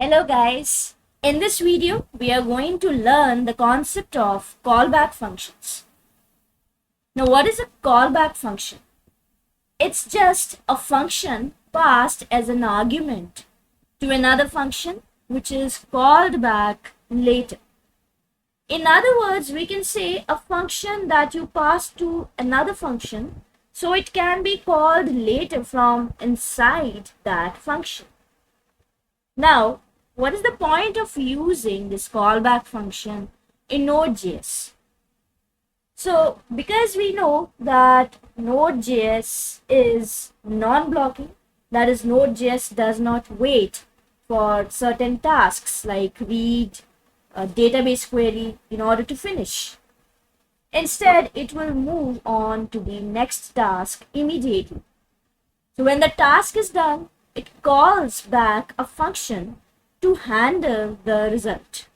Hello guys, in this video we are going to learn the concept of callback functions. Now what is a callback function? It's just a function passed as an argument to another function which is called back later. In other words, we can say a function that you pass to another function so it can be called later from inside that function. Now, what is the point of using this callback function in Node.js? So, because we know that Node.js is non-blocking, that is, Node.js does not wait for certain tasks like read a database query in order to finish. Instead, it will move on to the next task immediately. So, when the task is done, it calls back a function to handle the result.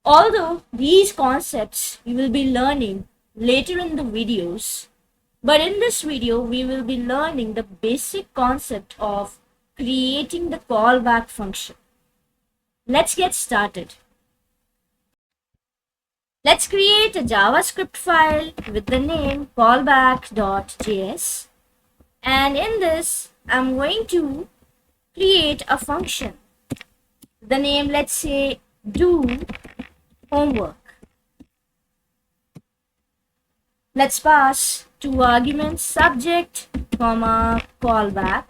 Although these concepts you will be learning later in the videos, but in this video we will be learning the basic concept of creating the callback function. Let's get started. Let's create a JavaScript file with the name callback.js, and in this I'm going to create a function. The name, let's say, do homework. Let's pass two arguments, subject, comma, callback.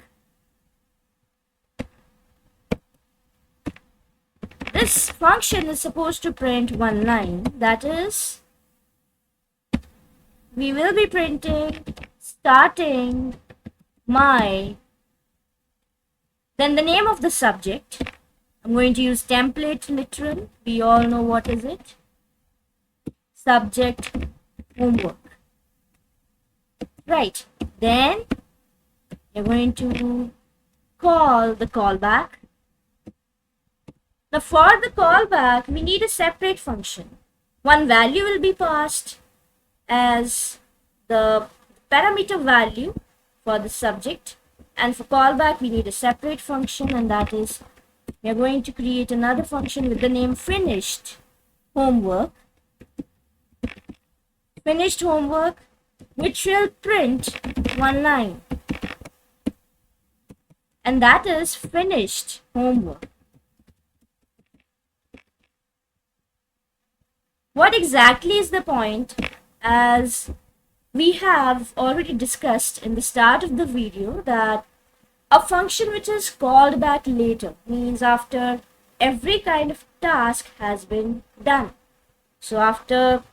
This function is supposed to print one line, that is, we will be printing starting my, then the name of the subject. I'm going to use template literal. We all know what is it. Subject homework. Right. Then you're going to call the callback. Now for the callback, we need a separate function. One value will be passed as the parameter value for the subject. And for callback, we need a separate function, and that is, we are going to create another function with the name finished homework. Finished homework, which will print one line, and that is finished homework. What exactly is the point? As we have already discussed in the start of the video, that a function which is called back later means after every kind of task has been done. So after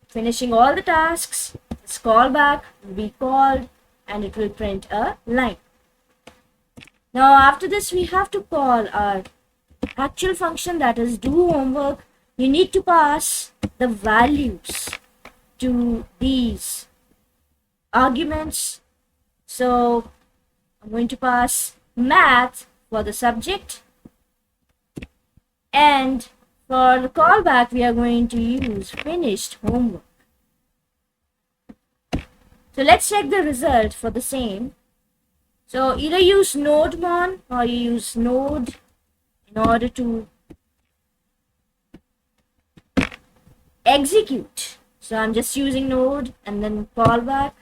finishing all the tasks, this callback will be called and it will print a line. Now after this, we have to call our actual function, that is do homework. You need to pass the values to these arguments. So I'm going to pass math for the subject, and for the callback we are going to use finished homework. So let's check the result for the same. So either use nodemon or you use node in order to execute. So I'm just using node and then callback.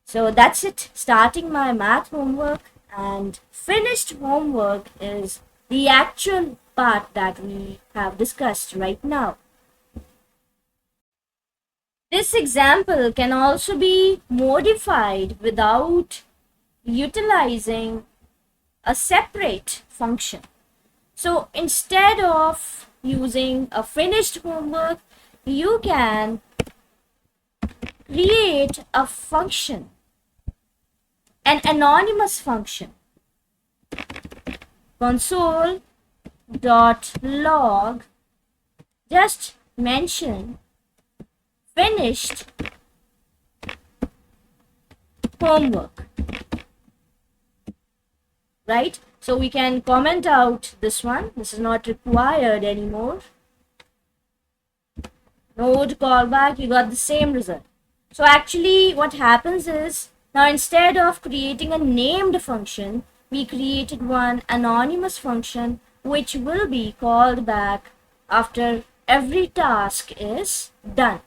So that's it, starting my math homework, and finished homework is the actual part that we have discussed right now. This example can also be modified without utilizing a separate function. So instead of using a finished homework, you can create a function, an anonymous function, console.log, just mention finished homework, right? So we can comment out this one. This is not required anymore. Node callback, you got the same result. So actually what happens is, now instead of creating a named function, we created one anonymous function which will be called back after every task is done.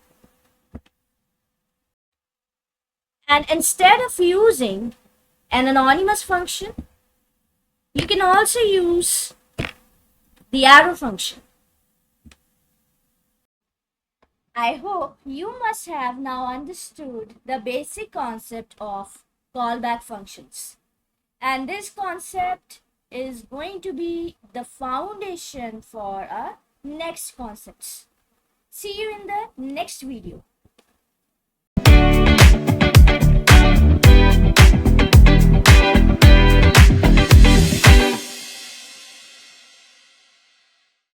And instead of using an anonymous function, you can also use the arrow function. I hope you must have now understood the basic concept of callback functions. And this concept is going to be the foundation for our next concepts. See you in the next video.